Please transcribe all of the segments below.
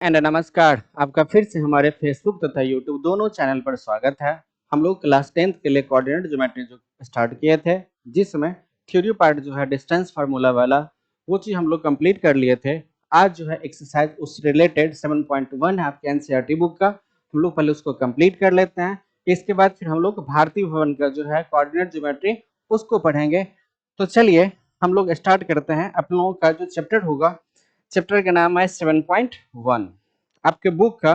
नमस्कार, आपका फिर से हमारे फेसबुक तथा यूट्यूब दोनों चैनल पर स्वागत है। हम लोग क्लास 10th के लिए कोऑर्डिनेट ज्योमेट्री जो स्टार्ट किए थे, जिसमें थ्योरी पार्ट जो है डिस्टेंस फार्मूला वाला, वो चीज़ हम लोग कंप्लीट कर लिए थे। आज जो है एक्सरसाइज उस रिलेटेड 7.1 है आपके एनसीईआरटी बुक का, हम लोग पहले उसको कंप्लीट कर लेते हैं। इसके बाद फिर हम लोग भारतीय भवन का जो है कोऑर्डिनेट ज्योमेट्री उसको पढ़ेंगे। तो चलिए हम लोग स्टार्ट करते हैं। आप लोगों का जो चैप्टर होगा, चैप्टर का नाम है 7.1। आपके बुक का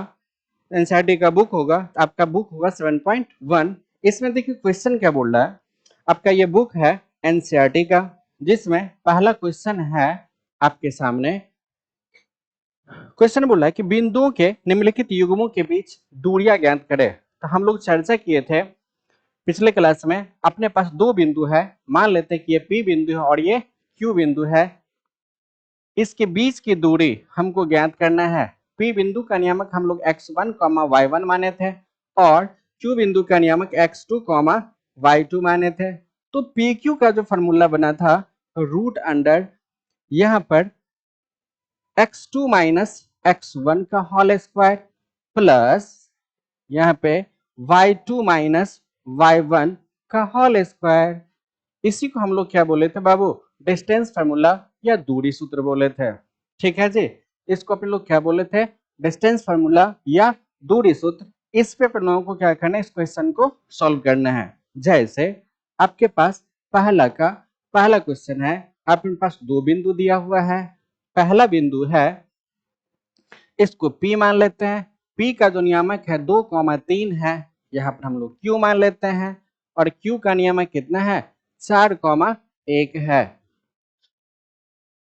एनसीईआरटी का बुक होगा, आपका बुक होगा 7.1। इसमें देखिए क्वेश्चन क्या बोल रहा है। आपका ये बुक है एनसीईआरटी का, जिसमें पहला क्वेश्चन है आपके सामने। क्वेश्चन बोल रहा है कि बिंदुओं के निम्नलिखित युग्मों के बीच दूरियां ज्ञात करें। तो हम लोग चर्चा किए थे पिछले क्लास में। अपने पास दो बिंदु है, मान लेते हैं कि ये पी बिंदु है और ये क्यू बिंदु है। इसके बीच की दूरी हमको ज्ञात करना है। पी बिंदु का नियामक हम लोग x1, y1 माने थे और Q बिंदु का नियामक x2, y2 माने थे। तो PQ का जो फॉर्मूला बना था, रूट अंडर यहाँ पर x2 माइनस x1 का होल स्क्वायर प्लस यहाँ पे y2 माइनस y1 का होल स्क्वायर। इसी को हम लोग क्या बोले थे बाबू? डिस्टेंस फार्मूला या दूरी सूत्र बोले थे। ठीक है जी, इसको अपन लोग क्या बोले थे? डिस्टेंस फार्मूला या दूरी सूत्र। इस पे अपन लोगों को क्या करना है? इस क्वेश्चन को सॉल्व करना है। जैसे आपके पास पहला क्वेश्चन है, आपके पास दो बिंदु दिया हुआ है। पहला बिंदु है, इसको P मान लेते हैं। P का जो नियामक है 2,3 है, यहाँ पर हम लोग Q मान लेते हैं और Q का नियामक कितना है? 4,1 है।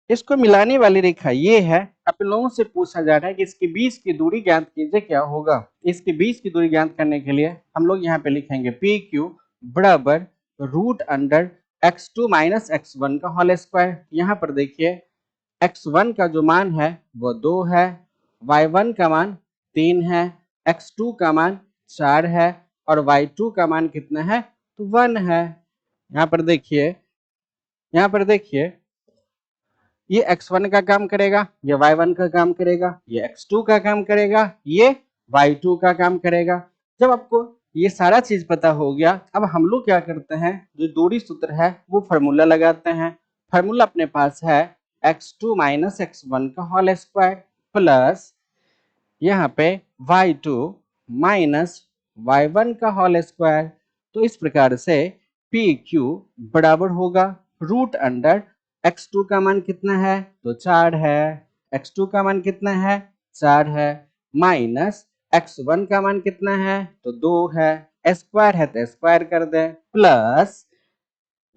इसको मिलाने वाली रेखा ये है। आप लोगों से पूछा जा रहा है कि इसके बीच की दूरी ज्ञात कीजिए, क्या होगा? इसके बीच की दूरी ज्ञात करने के लिए हम लोग यहाँ पे लिखेंगे PQ बराबर root under x2 minus x1 का होल स्क्वायर। यहाँ पर देखिए x1 का जो मान है वो 2 है, y1 का मान 3 है, x2 का मान 4 है और y2 का मान कितना है? तो 1 है। यहाँ पर देखिए ये x1 का काम करेगा, ये y1 का काम करेगा, ये x2 का काम करेगा, ये y2 का काम करेगा। जब आपको ये सारा चीज पता हो गया, अब हम लोग क्या करते हैं? जो दूरी सूत्र है वो फॉर्मूला लगाते हैं। फॉर्मूला अपने पास है x2 माइनस x1 का होल स्क्वायर प्लस यहाँ पे y2 माइनस y1 का होल स्क्वायर। तो इस प्रकार से PQ बराबर होगा रूट अंडर x2 का मान कितना है? तो 4 है। x2 का मान कितना है? 4 है। माइनस x1 का मान कितना है? तो 2 है। स्क्वायर है तो स्क्वायर कर दे प्लस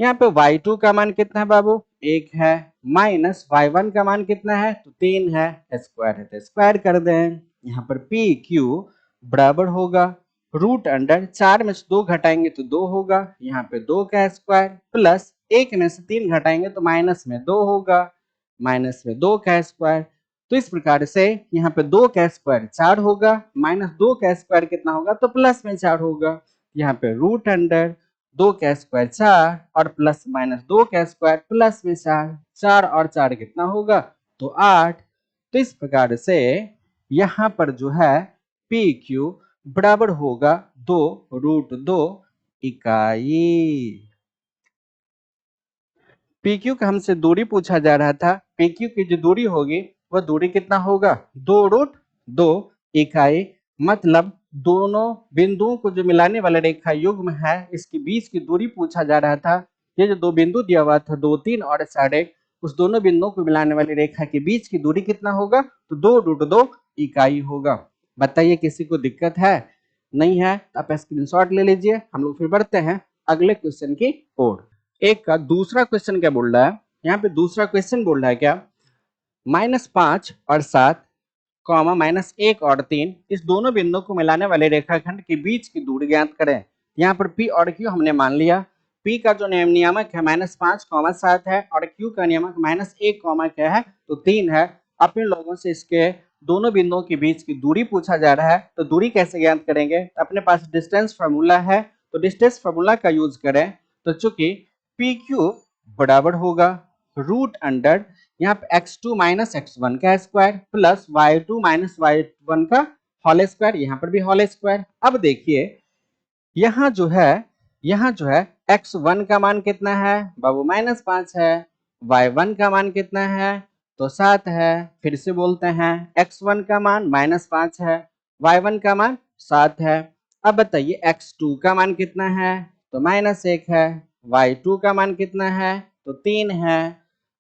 यहाँ पे y2 का मान कितना है बाबू? 1 है। माइनस y1 का मान कितना है? तो 3 है। स्क्वायर है तो स्क्वायर कर दें। यहाँ पर PQ बराबर होगा रूट अंडर 4 में से 2 घटाएंगे तो 2 होगा, यहाँ पे 2 का स्क्वायर प्लस 1 में से 3 घटाएंगे तो माइनस में 2 होगा, माइनस में 2 का स्क्वायर। तो इस प्रकार से यहाँ पे 2 का स्क्वायर 4 होगा, माइनस 2 का स्क्वायर कितना होगा? तो प्लस में 4 होगा। यहाँ पे रूट अंडर 2 का स्क्वायर 4 और प्लस माइनस 2 का स्क्वायर प्लस में 4, 4 और 4 कितना होगा? तो 8। तो इस प्रकार से यहाँ पर जो है PQ बराबर होगा 2 रूट 2 इकाई। PQ का हमसे दूरी पूछा जा रहा था। PQ की जो दूरी होगी वह दूरी कितना होगा? 2 रूट 2 इकाई। मतलब दोनों बिंदुओं को जो मिलाने वाला रेखा युग्म है, इसके बीच की दूरी पूछा जा रहा था। ये जो दो बिंदु दिया हुआ था 2, 3 और 4.5, उस दोनों बिंदुओं को मिलाने वाली रेखा के बीच की दूरी कितना होगा? तो 2 रूट 2 इकाई होगा। बताइए किसी को दिक्कत है? नहीं है? आप स्क्रीनशॉट ले लीजिए। हम लोग फिर बढ़ते हैं अगले क्वेश्चन की ओर। एक का दूसरा क्वेश्चन क्या बोल रहा है? यहाँ पे दूसरा क्वेश्चन बोल रहा है क्या? -5 और 7 कॉमा -1 और 3 इस दोनों बिंदुओं को मिलाने वाले रेखाखंड के बीच की दूरी ज्ञात करें। यहाँ पर P और Q हमने मान लिया। P का जो नियामक है -5, 7 है और Q का नियामक -1, क्या है? तो 3 है। अपने लोगों से इसके दोनों बिंदुओं के बीच की दूरी पूछा जा रहा है, तो दूरी कैसे ज्ञात करेंगे? अपने पास डिस्टेंस फार्मूला है, तो डिस्टेंस फार्मूला का यूज करें। तो चूंकि PQ बराबर होगा रूट अंडर यहाँ पे x2 माइनस x1 का square plus y2 minus y1 का होल स्क्वायर, यहाँ पर भी होल स्क्वायर। अब देखिए यहाँ जो है x1 का मान कितना है बाबू -5 है, y1 का मान कितना है तो 7 है। फिर से बोलते हैं x1 का मान -5 है, y1 का मान 7 है। अब बताइए x2 का मान कितना है तो -1 है, y2 का मान कितना है तो 3 है।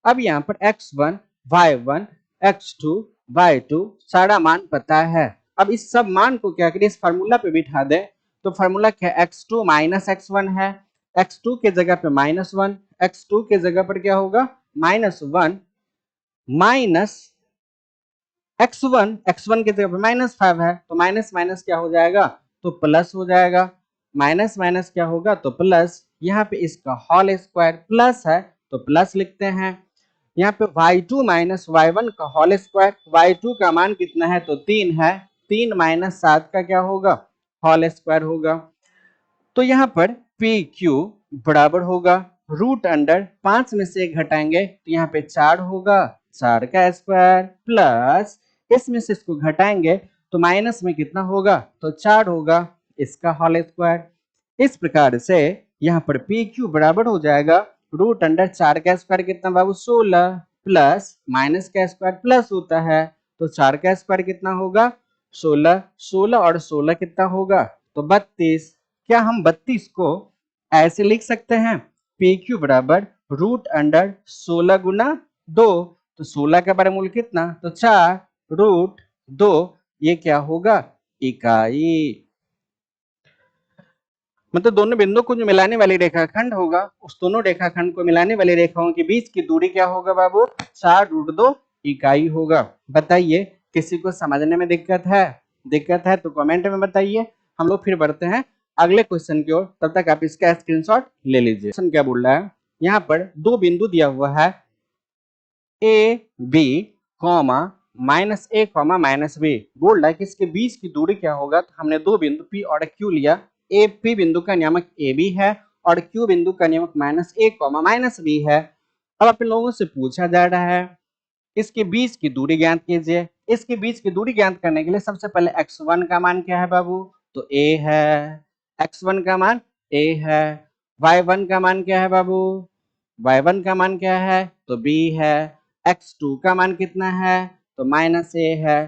अब यहाँ पर x1 y1 x2 y2 सारा मान पता है। अब इस सब मान को क्या करिए इस फार्मूला पे बिठा दे, तो फार्मूला क्या है x2 माइनस x1 है, x2 के जगह पे -1, x2 के जगह पर क्या होगा -1 माइनस x1, x1 के जगह पे -5 है तो माइनस माइनस क्या हो जाएगा तो प्लस हो जाएगा, माइनस माइनस क्या होगा तो प्लस। यहाँ पे इसका होल स्क्वायर प्लस है तो प्लस लिखते हैं। यहाँ पे y2 माइनस y1 का होल स्क्वायर, y2 का मान कितना है तो 3 है, 3 माइनस 7 का क्या होगा होल स्क्वायर होगा। तो यहाँ पर पी क्यू बराबर होगा रूट अंडर 5 में से 1 घटाएंगे तो यहाँ पे 4 होगा, 4 का स्क्वायर प्लस इसमें से इसको घटाएंगे तो माइनस में कितना होगा तो 4 होगा, इसका होल स्क्वायर। इस प्रकार से यहाँ पर पी क्यू बराबर हो जाएगा रूट अंडर 4 का स्क्वायर कितना बाबू 16 प्लस माइनस का स्क्वायर प्लस होता है तो 4 का स्क्वायर कितना होगा 16, 16 और 16 कितना होगा तो 32। क्या हम 32 को ऐसे लिख सकते हैं पी क्यू बराबर रूट अंडर 16 गुना 2, तो 16 का वर्गमूल कितना तो 4 रूट 2, ये क्या होगा इकाई। मतलब दोनों बिंदु को जो मिलाने वाली रेखाखंड होगा उस दोनों रेखाखंड को मिलाने वाली रेखाओं के बीच की दूरी क्या होगा बाबू 4 रूट 2 इकाई होगा। बताइए किसी को समझने में दिक्कत है तो कमेंट में बताइए। हम लोग फिर बढ़ते हैं अगले क्वेश्चन की ओर, तब तक आप इसका स्क्रीनशॉट ले लीजिए। क्वेश्चन क्या बोल रहा है, यहाँ पर दो बिंदु दिया हुआ है A B comma -a comma -b, बोल रहा है कि इसके बीच की दूरी क्या होगा। तो हमने दो बिंदु P और Q लिया, ए पी बिंदु का नियामक ए बी है और Q बिंदु का नियामक -a कॉमा -b है। अब अपन लोगों से पूछा जा रहा है इसके बीच की दूरी ज्ञात कीजिए। इसके बीच की दूरी ज्ञात करने के लिए सबसे पहले x1 का मान क्या है बाबू तो a है, x1 का मान a है। y1 का मान क्या है बाबू y1 का मान क्या है तो b है। x2 का मान कितना है तो -a है।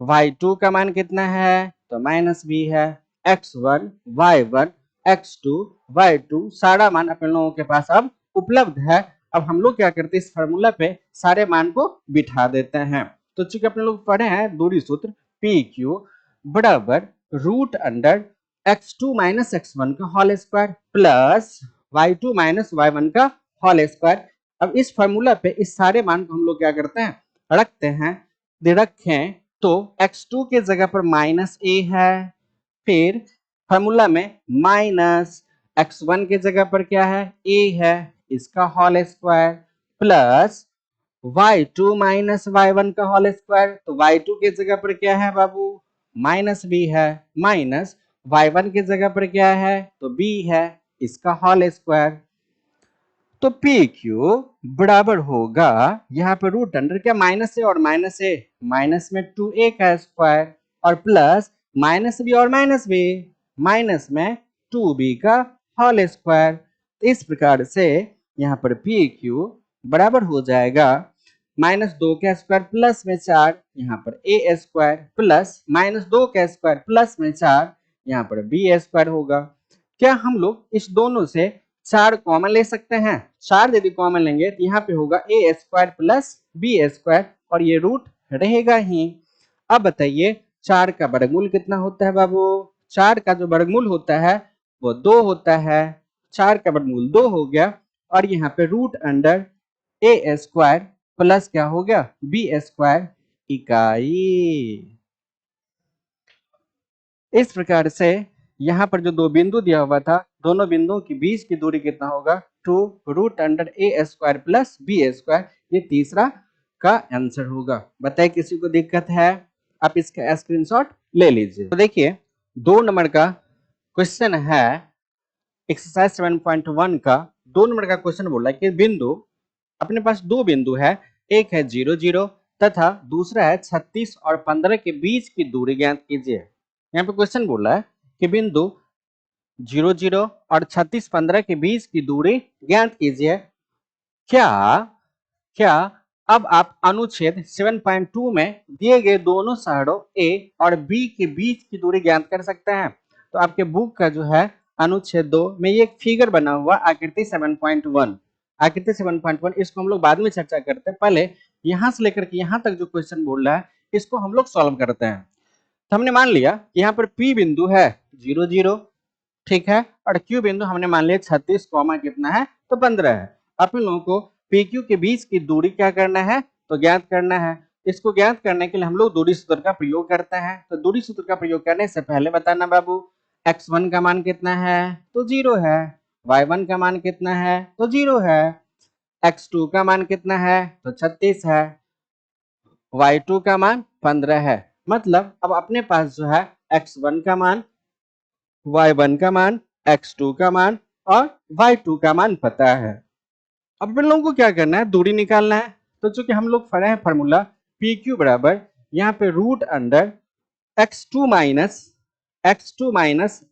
y2 का मान कितना है तो -b है। x1 y1 x2 y2 सारा मान अपन लोगों के पास अब उपलब्ध है। अब हम लोग क्या करते हैं इस फार्मूला पे सारे मान को बिठा देते हैं। तो चूंकि अपने लोग पढ़े हैं दूरी सूत्र पी क्यू बराबर root under x2 minus x1 का whole square plus y2 minus y1 का होल स्क्वायर। अब इस फार्मूला पे इस सारे मान को हम लोग क्या करते हैं रखते हैं। रखें तो x2 के जगह पर -a है, फिर फार्मूला में माइनस x1 के जगह पर क्या है a है, इसका whole square plus y2 minus y1 का होल स्क्वायर। तो y2 के जगह पर क्या है बाबू -b है, माइनस y1 के जगह पर क्या है तो b है, इसका होल स्क्वायर। तो पी क्यू बराबर होगा यहाँ पर रूट अंडर क्या माइनस ए और माइनस में 2a का स्क्वायर और प्लस -b और माइनस में 2b का होल स्क्वायर। इस प्रकार से यहाँ पर पी क्यू बराबर हो जाएगा -2 का स्क्वायर प्लस में 4 यहाँ पर a स्क्वायर प्लस -2 का स्क्वायर प्लस में 4 यहाँ पर b स्क्वायर होगा। क्या हम लोग इस दोनों से 4 कॉमन ले सकते हैं, 4 यदि कॉमन लेंगे तो यहाँ पे होगा a square plus b square और ये रूट रहेगा ही। अब बताइए 4 का वर्गमूल कितना होता है बाबू, 4 का जो वर्गमूल होता है वो 2 होता है, 4 का वर्गमूल 2 हो गया और यहाँ पे root under a square plus क्या हो गया b स्क्वायर इकाई। इस प्रकार से यहाँ पर जो दो बिंदु दिया हुआ था दोनों बिंदुओं के बीच की दूरी कितना होगा 2 root under a square plus b square, ये तीसरा का आंसर होगा। बताइए किसी को दिक्कत है आप इसका स्क्रीनशॉट ले लीजिए। तो देखिए 2 नंबर का क्वेश्चन है एक्सरसाइज 7.1 का 2 नंबर का क्वेश्चन बोल रहा है कि बिंदु अपने पास दो बिंदु है, एक है 0 0 तथा दूसरा है 36 और 15 के बीच की दूरी ज्ञात कीजिए। यहाँ पे क्वेश्चन बोला है कि बिंदु 0 0 और 36 15 के बीच की दूरी ज्ञात कीजिए। क्या क्या अब आप अनुच्छेद 7.2 में दिए गए दोनों शहरों ए और बी के बीच की दूरी ज्ञात कर सकते हैं? तो आपके बुक का जो है अनुच्छेद 2 में ये एक फिगर बना हुआ आकृति 7.1, आकृति 7.1 इसको हम लोग बाद में चर्चा करते हैं। पहले यहां से लेकर के यहां तक जो क्वेश्चन बोल रहा है इसको हम लोग सॉल्व करते हैं। तो हमने मान लिया यहाँ पर पी बिंदु है 0 0, ठीक है, और क्यू बिंदु हमने मान लिया 36 कॉमा कितना है तो 15 है। आप लोगों को पी क्यू के बीच की दूरी क्या करना है तो ज्ञात करना है। इसको ज्ञात करने के लिए हम लोग दूरी सूत्र का प्रयोग करते हैं। तो दूरी सूत्र का प्रयोग करने से पहले बताना बाबू, x1 का मान कितना है तो 0 है, y1 का मान कितना है तो 0 है, x2 का मान कितना है तो 36 है, y2 का मान 15 है। मतलब अब अपने पास जो है x1 का मान, y1 का मान, x2 का मान और y2 का मान पता है। अब इन लोगों को क्या करना है, दूरी निकालना है। तो चूंकि हम लोग पढ़े हैं फॉर्मूला पी क्यू बराबर यहाँ पे root under x2 minus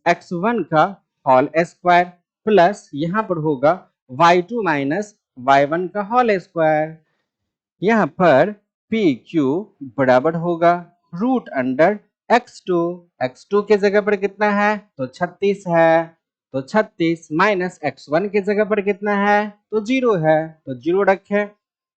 x1 का होल स्क्वायर प्लस यहाँ पर होगा y2 माइनस y1 का होल स्क्वायर। यहाँ पर पी क्यू बराबर होगा रूट अंडर x2, x2 के जगह पर कितना है तो 36 है, तो 36 माइनस x1 के जगह पर कितना है तो 0 है, तो 0 रखे,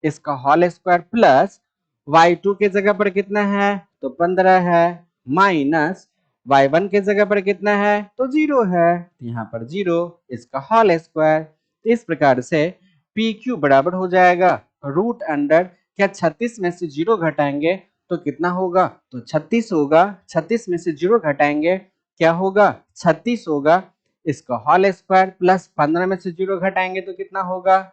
इसका होल स्क्वायर प्लस y2 के जगह पर कितना है तो 15 है, माइनस y1 के जगह पर कितना है तो 0 है, यहाँ पर 0, इसका होल स्क्वायर। इस प्रकार से पी क्यू बराबर हो जाएगा रूट अंडर, क्या 36 में से 0 घटाएंगे तो कितना होगा तो 36 होगा, 36 में से 0 घटाएंगे क्या होगा 36 होगा, इसका होल स्क्वायर प्लस 15 में से 0 घटाएंगे तो कितना होगा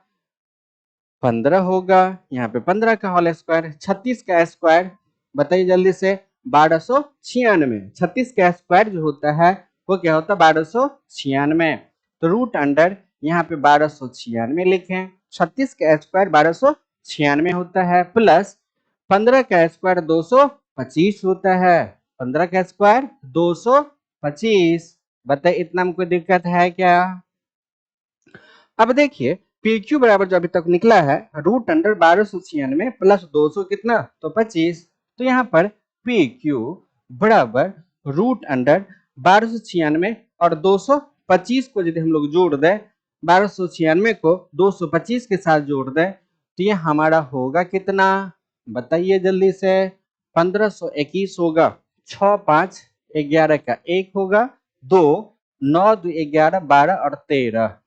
15 होगा, यहाँ पे 15 का होल स्क्वायर, 36 का स्क्वायर बताइए जल्दी से 1296, 36 का स्क्वायर जो होता है वो क्या होता है 1296। तो रूट अंडर यहाँ पे 1296 लिखें, 36 का स्क्वायर 1296 होता है प्लस 15 का स्क्वायर 225 होता है, 15 का स्क्वायर 225। बताइए इतना में कोई दिक्कत है क्या? अब देखिए पी क्यू बराबर जो अभी तक निकला है रूट अंडर 1296 प्लस 200 कितना तो 25। तो यहाँ पर पी क्यू बराबर रूट अंडर 1296 और 225 को यदि हम लोग जोड़ दें, 1296 को 225 के साथ जोड़ दें तो ये हमारा होगा कितना बताइए जल्दी से 1521 होगा, 6 5 11 का 1 होगा, 2 9 2 11 12 और 13,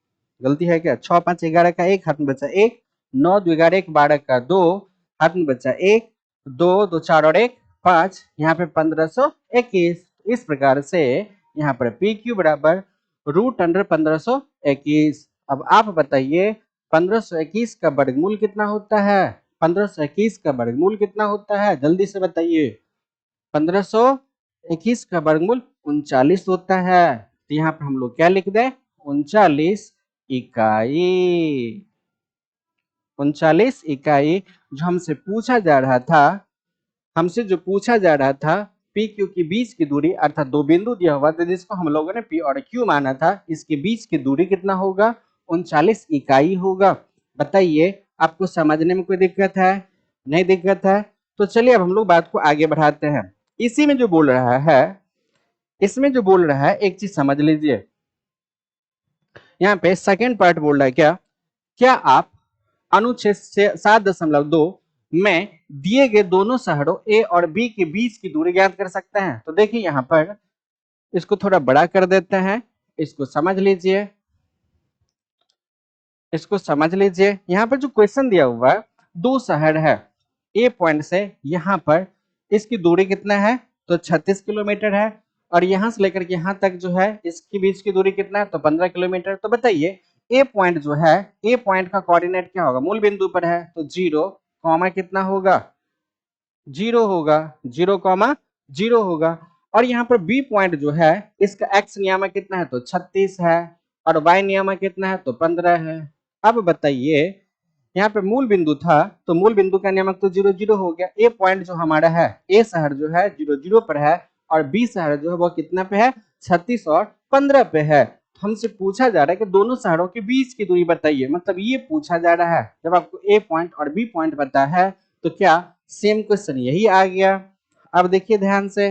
गलती है क्या 6 5 11 का 1 हाथ में बचा 1, 9 2 11 1 12 का 2 हाथ में बचा 1, 2 2 4 और 1 5, यहाँ पे 1521। इस प्रकार से यहाँ पर पी क्यू बराबर रूट अंडर 1521। अब आप बताइए 1521 का वर्गमूल कितना होता है, 1521 का वर्गमूल कितना होता है जल्दी से बताइए। 1521 का वर्गमूल 39 होता है। तो यहाँ पर हम लोग क्या लिख दें 39 इकाई, 39 इकाई। जो हमसे पूछा जा रहा था, हमसे जो पूछा जा रहा था पी क्यू के बीच की दूरी अर्थात दो बिंदु दिया हुआ था जिसको हम लोगों ने पी और क्यू माना था, इसके बीच की दूरी कितना होगा 39 इकाई होगा। बताइए आपको समझने में कोई दिक्कत है? नहीं दिक्कत है तो चलिए अब हम लोग बात को आगे बढ़ाते हैं। इसी में जो बोल रहा है, इसमें जो बोल रहा है एक चीज समझ लीजिए, यहाँ पे सेकेंड पार्ट बोल रहा है क्या, क्या आप अनुच्छेद 7.2 में दिए गए दोनों शहरों ए और बी के बीच की दूरी ज्ञात कर सकते हैं? तो देखिए यहाँ पर इसको थोड़ा बड़ा कर देते हैं, इसको समझ लीजिए, इसको समझ लीजिए। यहाँ पर जो क्वेश्चन दिया हुआ है दो शहर है, ए पॉइंट से यहाँ पर इसकी दूरी कितना है तो 36 किलोमीटर है, और यहाँ से लेकर के यहाँ तक जो है इसके बीच की दूरी कितना है तो 15 किलोमीटर। तो बताइए ए पॉइंट जो है, ए पॉइंट का कोऑर्डिनेट क्या होगा, मूल बिंदु पर है तो 0 कॉमा कितना होगा 0 होगा, 0 कॉमा 0 होगा। और यहाँ पर बी पॉइंट जो है इसका एक्स नियामक कितना है तो 36 है और वाई नियामक कितना है तो 15 है। अब बताइए यहाँ पे मूल बिंदु था तो मूल बिंदु का नियामक तो 0 0 हो गया। ए पॉइंट जो हमारा है, ए शहर जो है 0 0 पर है और बी शहर जो है वो कितना पे है, 36 और 15 पे है। हमसे पूछा जा रहा है कि दोनों शहरों के बीच की दूरी बताइए, मतलब ये पूछा जा रहा है। जब आपको ए पॉइंट और बी पॉइंट पता है तो क्या सेम क्वेश्चन यही आ गया। अब देखिए ध्यान से,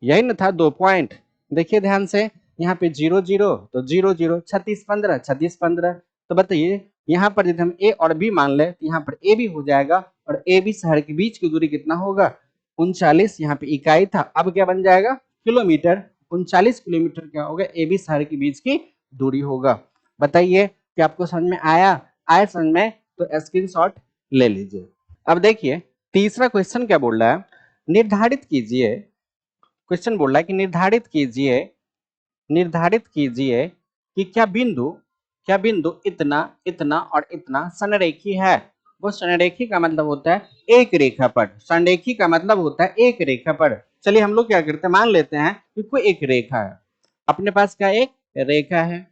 यही ना था 2 पॉइंट। देखिए ध्यान से, यहाँ पे 0 0 तो 0 0, 36 15 36 15। तो बताइए यहाँ पर यदि हम ए और बी मान ले तो यहाँ पर ए भी हो जाएगा और ए बी शहर के बीच की दूरी कितना होगा, 39। यहाँ पे इकाई था, अब क्या बन जाएगा, किलोमीटर। 39 किलोमीटर क्या होगा, ए बी शहर के बीच की दूरी होगा। बताइए कि आपको समझ में आया? आए समझ में तो स्क्रीनशॉट ले लीजिए। अब देखिए तीसरा क्वेश्चन क्या बोल रहा है, निर्धारित कीजिए। क्वेश्चन बोल रहा है कि निर्धारित कीजिए कि क्या बिंदु इतना इतना और इतना संरेखी है। वो संरेखी का मतलब होता है एक रेखा पर, संरेखी का मतलब होता है एक रेखा पर। चलिए हम लोग क्या करते हैं, मान लेते हैं कि कोई एक रेखा है, अपने पास क्या एक रेखा है।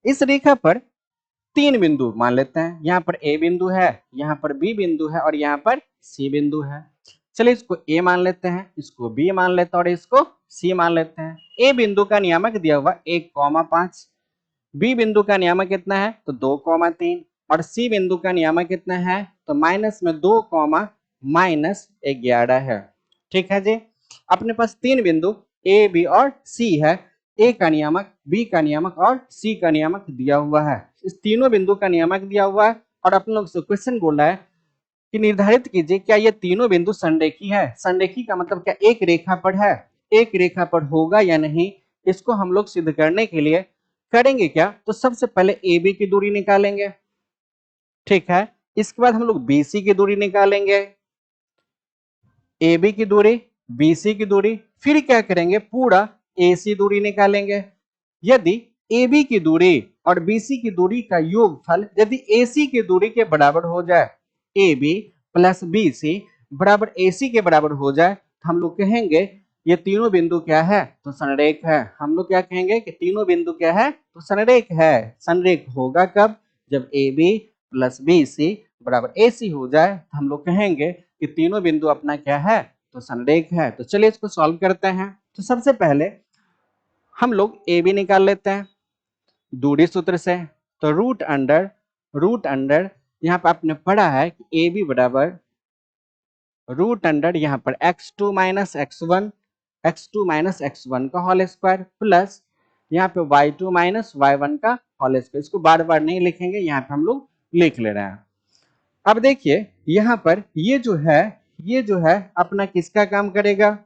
इस रेखा पर 3 बिंदु मान लेते हैं, यहाँ पर ए बिंदु है, यहाँ पर बी बिंदु है और यहाँ पर सी बिंदु है। चलिए इसको ए मान लेते हैं, इसको बी मान लेते हैं और इसको सी मान लेते हैं। ए बिंदु का नियामक दिया हुआ 1,5, बी बिंदु का नियामक कितना है तो 2,3 और सी बिंदु का नियामक कितना है तो माइनस में 2, -11 है। ठीक है जी। अपने पास 3 बिंदु ए बी और सी है, ए का नियामक, बी का नियामक और सी का नियामक दिया हुआ है। इस तीनों बिंदु का नियामक दिया हुआ है और अपने लोग से क्वेश्चन बोल रहा है कि निर्धारित कीजिए क्या ये तीनों बिंदु संरेखी है। संरेखी का मतलब क्या एक रेखा पर है, एक रेखा पर होगा या नहीं, इसको हम लोग सिद्ध करने के लिए करेंगे क्या, तो सबसे पहले ए बी की दूरी निकालेंगे। ठीक है, इसके बाद हम लोग बी सी की दूरी निकालेंगे, ए बी की दूरी, बी सी की दूरी, फिर क्या करेंगे पूरा ए सी दूरी निकालेंगे। यदि ए बी की दूरी और बी सी की दूरी का योगफल यदि ए सी की दूरी के बराबर हो जाए, A B plus B C बराबर ए सी के बराबर हो जाए, तो हम लोग कहेंगे ये तीनों बिंदु क्या है तो संरेख है। हम लोग क्या कहेंगे कि तीनों बिंदु क्या है तो संरेख है। संरेख होगा कब, जब A B plus B C बराबर ए सी हो जाए, तो हम लोग कहेंगे कि तीनों बिंदु अपना क्या है तो संरेख है। तो चलिए इसको सॉल्व करते हैं। तो सबसे पहले हम लोग ए बी निकाल लेते हैं दूरी सूत्र से। तो रूट अंडर यहाँ पर आपने पढ़ा है कि ए बी बराबर रूट अंडर यहाँ पर x2 माइनस x1 का होल स्क्वायर प्लस यहाँ पे y2 माइनस y1 का होल स्क्वायर। इसको बार बार नहीं लिखेंगे, यहाँ पे हम लोग लिख ले रहे हैं। अब देखिए यहाँ पर ये जो है अपना किसका काम करेगा,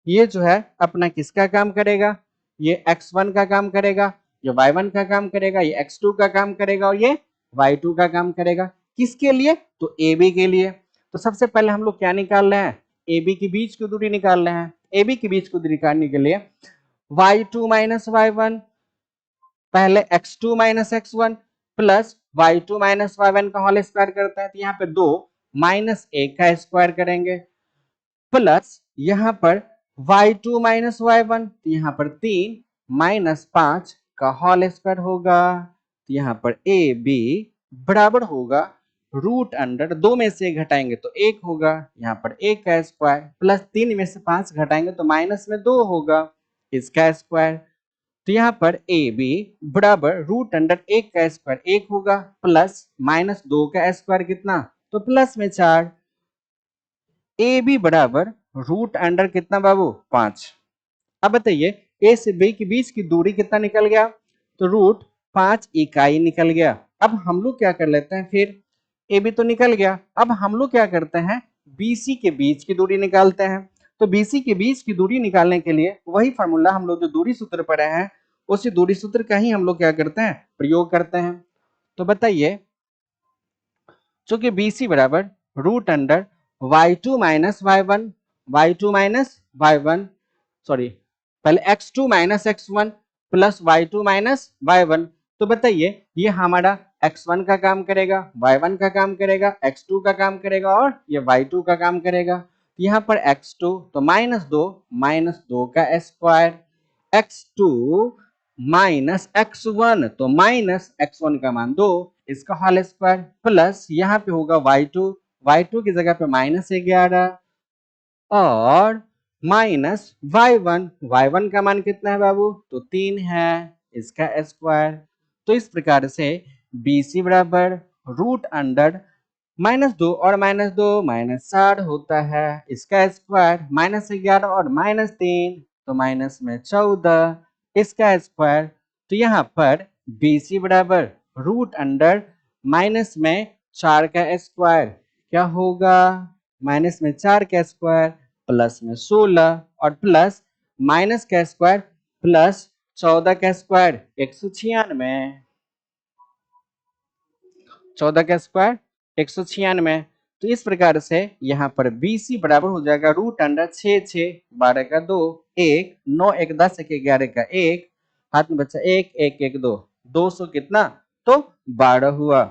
ये जो है अपना किसका काम करेगा, ये x1 का काम करेगा, ये y1 का काम करेगा, ये x2 का काम करेगा और ये y2 का काम करेगा। किसके लिए तो AB के लिए। तो सबसे पहले हम लोग क्या निकाल रहे हैं, AB के बीच की दूरी निकाल रहे हैं। AB के बीच की दूरी निकालने के लिए y2 माइनस y1 पहले x2 minus x1 plus y2 minus y1 का होल स्क्वायर करता है, तो यहाँ पे 2 माइनस 1 का स्क्वायर करेंगे प्लस यहाँ पर y2 माइनस y1 तो यहाँ पर 3 माइनस 5 का होल स्क्वायर होगा। तो यहाँ पर ए बी बराबर होगा रूट अंडर 2 में से घटाएंगे तो 1 होगा, यहाँ पर 1 का स्क्वायर प्लस 3 में से 5 घटाएंगे तो माइनस में 2 होगा, इसका स्क्वायर। तो यहाँ पर ए बी बराबर रूट अंडर 1 का स्क्वायर 1 होगा प्लस माइनस 2 का स्क्वायर कितना तो प्लस में 4। ए बी बराबर रूट अंडर कितना बाबू 5। अब बताइए ए से बी के बीच की दूरी कितना निकल गया तो रूट 5 इकाई निकल गया। अब हम लोग क्या कर लेते हैं, फिर ए बी तो निकल गया, अब हम लोग क्या करते हैं बीसी के बीच की दूरी निकालते हैं। तो बीसी के बीच की दूरी निकालने के लिए वही फॉर्मूला हम लोग जो दूरी सूत्र पढ़े हैं उसी दूरी सूत्र का ही हम लोग क्या करते हैं प्रयोग करते हैं। तो बताइए चूंकि बीसी बराबर root under y2 minus y1 sorry पहले x2 minus x1 plus y2 minus y1। तो बताइए ये हमारा x1 का काम करेगा, y1 का काम करेगा, x2 का काम करेगा और ये y2 का काम करेगा। यहाँ पर x2 तो -2 का स्क्वायर, x2 माइनस x1, तो माइनस x1 का मान 2, इसका होल स्क्वायर, प्लस यहाँ पे होगा y2 की जगह पे -11 और माइनस y1 का मान कितना है बाबू, तो 3 है, इसका स्क्वायर। तो इस प्रकार से BC बराबर रूट अंडर -2 और -2 -4 होता है, इसका स्क्वायर, -11 और -3 तो माइनस में 14, इसका स्क्वायर। तो यहाँ पर BC बराबर रूट अंडर माइनस में 4 का स्क्वायर क्या होगा, माइनस में 4 का स्क्वायर प्लस में 16 और प्लस माइनस का स्क्वायर प्लस 14 का स्क्वायर 196, 14 का स्क्वायर 196। तो इस प्रकार से यहाँ पर BC बराबर हो जाएगा रूट अंडर 6 6 12 का 2 1 9 1 10 1 11 का 1, हाथ में बचा 1 1 1 2, 200 कितना, तो 12 हुआ।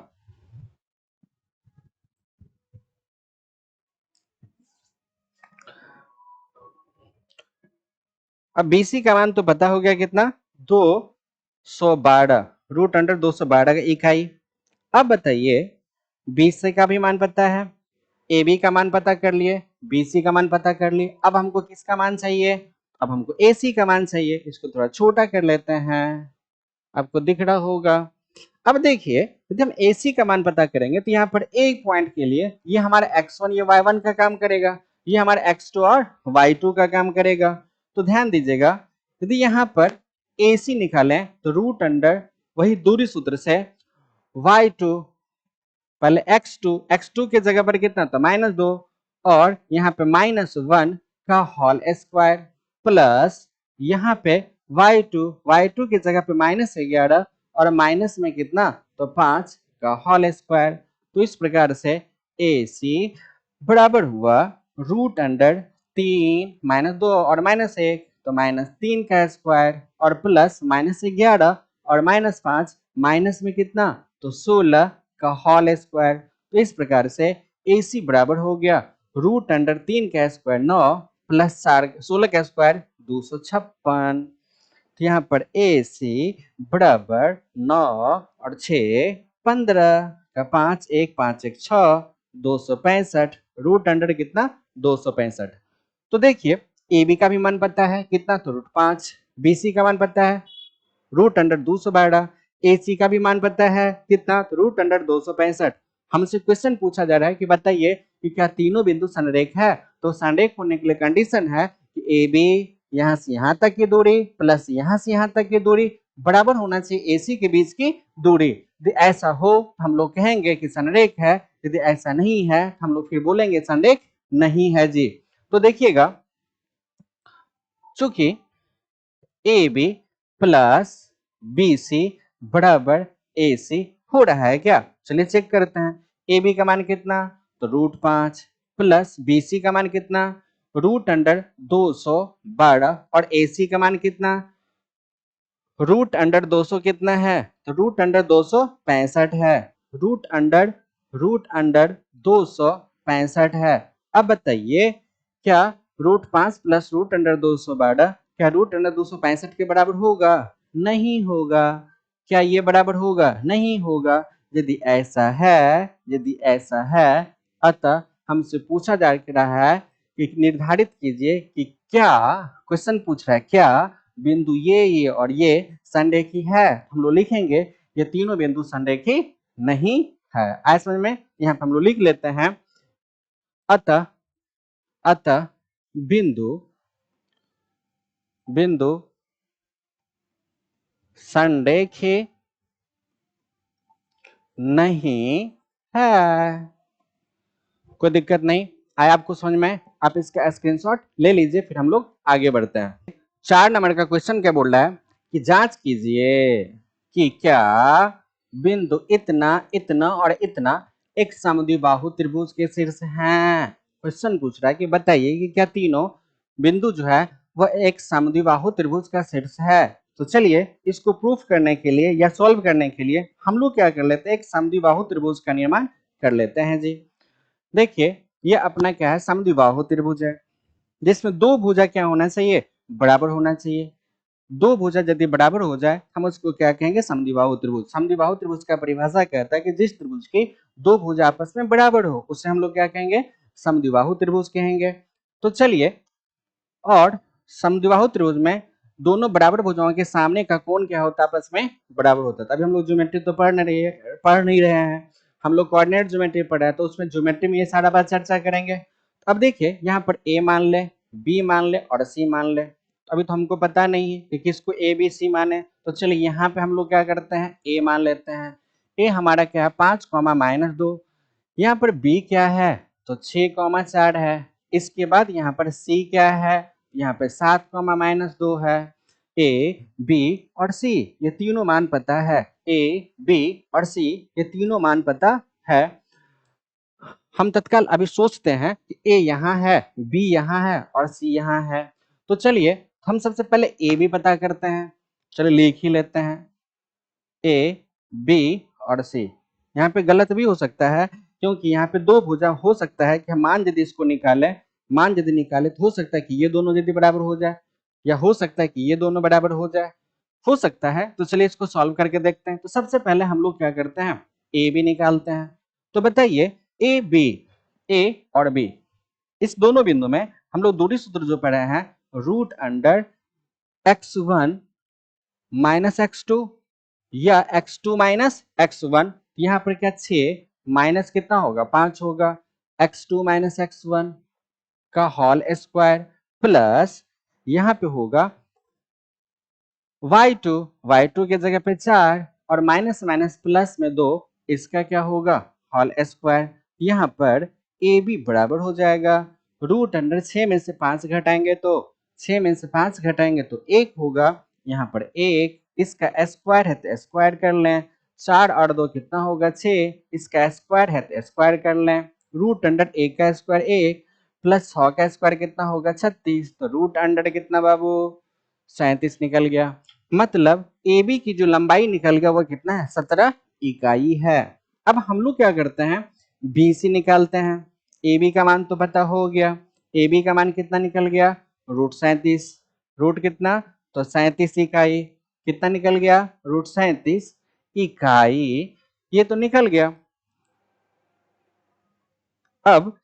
अब BC का मान तो पता हो गया कितना, 212 रूट अंडर 212 का इकाई। अब बताइए BC का भी मान पता है, AB का मान पता कर लिए, BC का मान पता कर लिए, अब हमको किसका मान चाहिए, अब हमको AC का मान चाहिए। इसको थोड़ा छोटा कर लेते हैं, आपको दिख रहा होगा। अब देखिए यदि हम AC का मान पता करेंगे तो यहाँ पर एक पॉइंट के लिए ये हमारा x1 ये y1 का काम करेगा, ये हमारा x2 और y2 का काम करेगा। तो ध्यान दीजिएगा यदि यहाँ पर AC निकालें तो रूट अंडर वही दूरी सूत्र से y2, पहले x2 के जगह पर कितना था -2 और यहाँ पे -1 का होल स्क्वायर प्लस यहाँ पे y2 की जगह पे -11 और माइनस में कितना, तो 5 का होल स्क्वायर। तो इस प्रकार से AC बराबर हुआ रूट अंडर 3 -2 और -1 तो -3 का स्क्वायर और प्लस -11 और -5 माइनस में कितना, तो 16 का होल स्क्वायर। तो इस प्रकार से AC बराबर हो गया रूट अंडर 3 का स्क्वायर 9 प्लस 4 16 का स्क्वायर 256। तो यहाँ पर AC बराबर 9 और 6 15 का 5 1 5 1 6 265 रूट अंडर कितना, 265। तो देखिए AB का भी मान पता है कितना, तो √5, BC का मान पता है रूट अंडर 212, AC का भी मान पता है कितना, तो रूट अंडर 265। हमसे क्वेश्चन पूछा जा रहा है कि बताइए कि क्या तीनों बिंदु संरेख है, तो संरेख होने के लिए कंडीशन है कि AB यहाँ से यहाँ तक की दूरी प्लस यहाँ से यहाँ तक की दूरी बराबर होना चाहिए AC के बीच की दूरी। यदि ऐसा हो हम लोग कहेंगे कि संरेख है, यदि ऐसा नहीं है हम लोग फिर बोलेंगे संरेख नहीं है जी। तो देखिएगा चूंकि AB प्लस BC बराबर AC हो रहा है क्या, चलिए चेक करते हैं। AB का मान कितना, तो √5 प्लस BC का मान कितना, रूट अंडर 212 और AC का मान कितना, रूट अंडर 200 कितना है, तो रूट अंडर 265 है, रूट अंडर 265 है। अब बताइए क्या √5 प्लस रूट अंडर 212 क्या रूट अंडर 265 के बराबर होगा, नहीं होगा। क्या ये बराबर होगा, नहीं होगा। यदि ऐसा है अतः हमसे पूछा जा रहा है कि निर्धारित कीजिए कि क्या, क्वेश्चन पूछ रहा है क्या बिंदु ये और ये संरेखी है। हम लोग लिखेंगे ये तीनों बिंदु संरेखी नहीं है। आए समझ में, यहाँ पे हम लोग लिख लेते हैं अतः बिंदु संरेखी नहीं है। कोई दिक्कत नहीं आया आपको समझ में, आप इसका स्क्रीनशॉट ले लीजिए, फिर हम लोग आगे बढ़ते हैं। 4 नंबर का क्वेश्चन क्या बोल रहा है कि जांच कीजिए कि क्या बिंदु इतना इतना और इतना एक समद्विबाहु त्रिभुज के शीर्ष हैं। क्वेश्चन पूछ रहा है कि बताइए कि क्या तीनों बिंदु जो है वह एक समद्विबाहु त्रिभुज का शीर्ष है। तो चलिए इसको प्रूफ करने के लिए या सॉल्व करने के लिए हम लोग क्या कर लेते हैं, एक समद्विबाहु त्रिभुज का निर्माण कर लेते हैं जी। देखिए ये अपना क्या है, समद्विबाहु त्रिभुज है जिसमें दो भुजा क्या होना चाहिए, बराबर होना चाहिए। दो भुजा यदि बराबर हो जाए हम उसको क्या कहेंगे, समद्विबाहु त्रिभुज। समद्विबाहु त्रिभुज का परिभाषा कहता है कि जिस त्रिभुज की दो भुजा आपस में बराबर हो उसे हम लोग क्या कहेंगे, समद्विबाहु त्रिभुज कहेंगे। तो चलिए, और समद्विबाहु त्रिभुज में दोनों बराबर भुजाओं के सामने का कोण क्या होता है, आपस में बराबर होता है। अभी हम लोग ज्योमेट्री तो पढ़ नहीं रहे हैं, हम लोग कोऑर्डिनेट ज्योमेट्री पढ़ रहे हैं, तो उसमें ज्योमेट्री में ये सारा बात चर्चा करेंगे। अब देखिए यहाँ पर ए मान ले, बी मान ले और सी मान ले। अभी तो हमको पता नहीं है कि किसको ए बी सी माने, तो चलिए यहाँ पे हम लोग क्या करते हैं, ए मान लेते हैं। ए हमारा क्या है, 5,-2। यहाँ पर बी क्या है, तो 6,4 है। इसके बाद यहाँ पर सी क्या है, यहाँ पे 7,-2 है। ए बी और सी ये तीनों मान पता है, ए बी और सी ये तीनों मान पता है। हम तत्काल अभी सोचते हैं कि ए यहाँ है, बी यहाँ है और सी यहाँ है। तो चलिए हम सबसे पहले ए बी पता करते हैं। चलिए लिख ही लेते हैं, ए बी और सी। यहाँ पे गलत भी हो सकता है क्योंकि यहाँ पे दो भुजा हो सकता है कि हम मान यदि इसको निकालें, मान यदि निकाले तो हो सकता है कि ये दोनों यदि बराबर हो जाए, या हो सकता है कि ये दोनों बराबर हो सकता है। तो चलिए इसको सॉल्व करके देखते हैं। तो सबसे पहले हम लोग क्या करते हैं, ए बी निकालते हैं। तो बताइए ए बी, ए और बी, इस दोनों बिंदु में हम लोग दूरी सूत्र जो पढ़े हैं, √x1 - x2 या x2 - x1। यहाँ पर क्या 6 माइनस कितना होगा, 5 होगा, x2 - x1 का होल स्क्वायर प्लस यहाँ पे होगा y2 के जगह पे 4 और माइनस माइनस प्लस में 2, इसका क्या होगा, होल स्क्वायर। यहाँ पर ए बी बराबर हो जाएगा, √6 में से 5 घटाएंगे तो 6 में से 5 घटाएंगे तो 1 होगा। यहाँ पर 1, इसका स्क्वायर है तो स्क्वायर कर लें, 4 और 2 कितना होगा 6, इसका स्क्वायर है तो स्क्वायर कर लें। √1 का स्क्वायर 1 प्लस 6 का स्क्वायर कितना होगा 36, तो √100 कितना बाबू 37 निकल गया। मतलब ए बी की जो लंबाई निकल गया वो कितना है, 17 इकाई है। अब हम लोग क्या करते हैं, बी सी निकालते हैं। ए बी का मान तो पता हो गया, ए बी का मान कितना निकल गया, √37। रूट कितना, तो 37 इकाई। कितना निकल गया, √37 इकाई। ये तो निकल गया। अब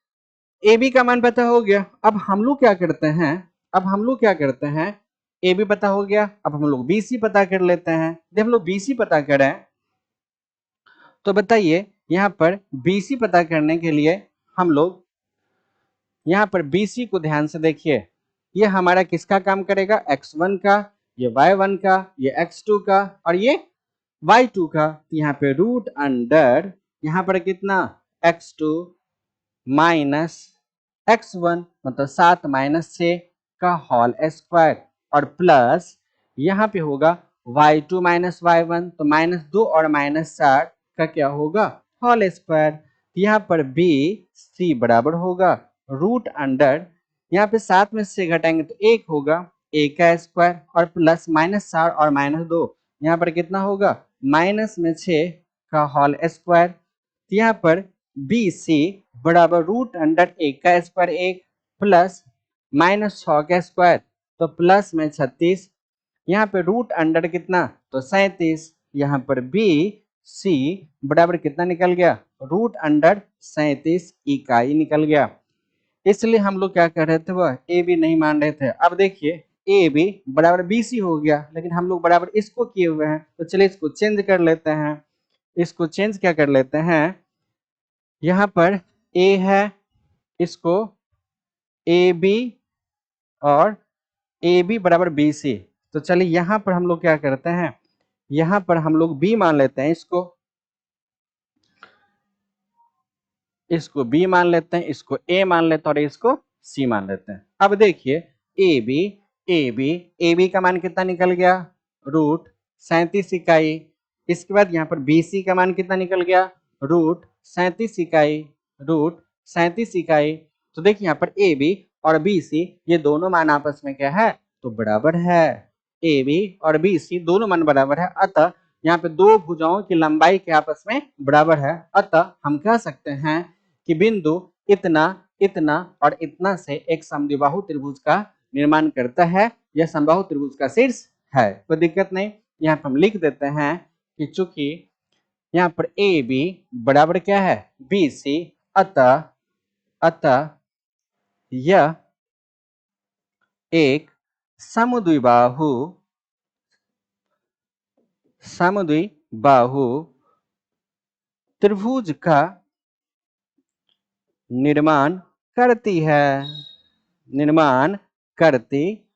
ए बी का मान पता हो गया। अब हम लोग क्या करते हैं, ए बी पता हो गया, अब हम लोग बी सी पता कर लेते हैं। जब हम लोग बी सी पता करें तो बताइए यहाँ पर बी सी पता करने के लिए हम लोग यहाँ पर बी सी को ध्यान से देखिए, ये हमारा किसका काम करेगा, x1 का, ये y1 का, ये x2 का और ये y2 का। यहाँ पे √अंडर यहाँ पर कितना, x2 माइनस x1 मतलब 7 - 6 का होल स्क्वायर और प्लस यहाँ पे होगा y2 - y1 तो -2 और -4 का क्या होगा, होल स्क्वायर। यहाँ पर बी सी बराबर होगा √अंडर, यहाँ पे 7 में से घटाएंगे तो 1 होगा, a का स्क्वायर और प्लस -4 और -2, यहाँ पर कितना होगा, -6 का होल स्क्वायर। यहाँ पर बी सी बराबर √1 का स्क्वायर 1 प्लस -6 का स्क्वायर तो प्लस में 36, यहाँ पे √अंडर कितना, तो 37। यहाँ पर बी सी बराबर कितना निकल गया, √अंडर 37 इकाई निकल गया। इसलिए हम लोग क्या कर रहे थे, वह ए बी नहीं मान रहे थे। अब देखिए ए बी बराबर बी सी हो गया, लेकिन हम लोग बराबर इसको किए हुए हैं, तो चलिए इसको चेंज कर लेते हैं। इसको चेंज क्या कर लेते हैं, यहाँ पर ए है, इसको ए बी और ए बी बराबर बी सी। तो चलिए यहाँ पर हम लोग क्या करते हैं, यहाँ पर हम लोग बी मान लेते हैं, इसको बी मान लेते हैं, इसको ए मान लेते हैं और इसको सी मान लेते हैं। अब देखिए ए बी का मान कितना निकल गया, √37 इकाई। इसके बाद यहाँ पर बी सी का मान कितना निकल गया, √37 इकाई, √37 इकाई। तो देखिए यहाँ पर ए बी और बी सी ये दोनों मान आपस में क्या है, तो बराबर है। ए बी और बी सी दोनों मान बराबर है, अतः यहाँ पे दो भुजाओं की लंबाई के आपस में बराबर है। अतः हम कह सकते हैं कि बिंदु इतना, इतना और इतना से एक समद्विबाहु त्रिभुज का निर्माण करता है। यह समबाहु त्रिभुज का शीर्ष है, कोई दिक्कत नहीं। यहाँ पर हम लिख देते हैं कि चूंकि यहाँ पर ए बी बराबर क्या है बी सी, अतः यह एक समद्विबाहु त्रिभुज का निर्माण करती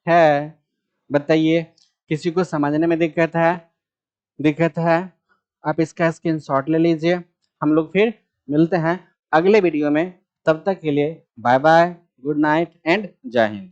है। बताइए, किसी को समझने में दिक्कत है आप इसका स्क्रीनशॉट ले लीजिए। हम लोग फिर मिलते हैं अगले वीडियो में, तब तक के लिए bye bye, good night and जय हिंद।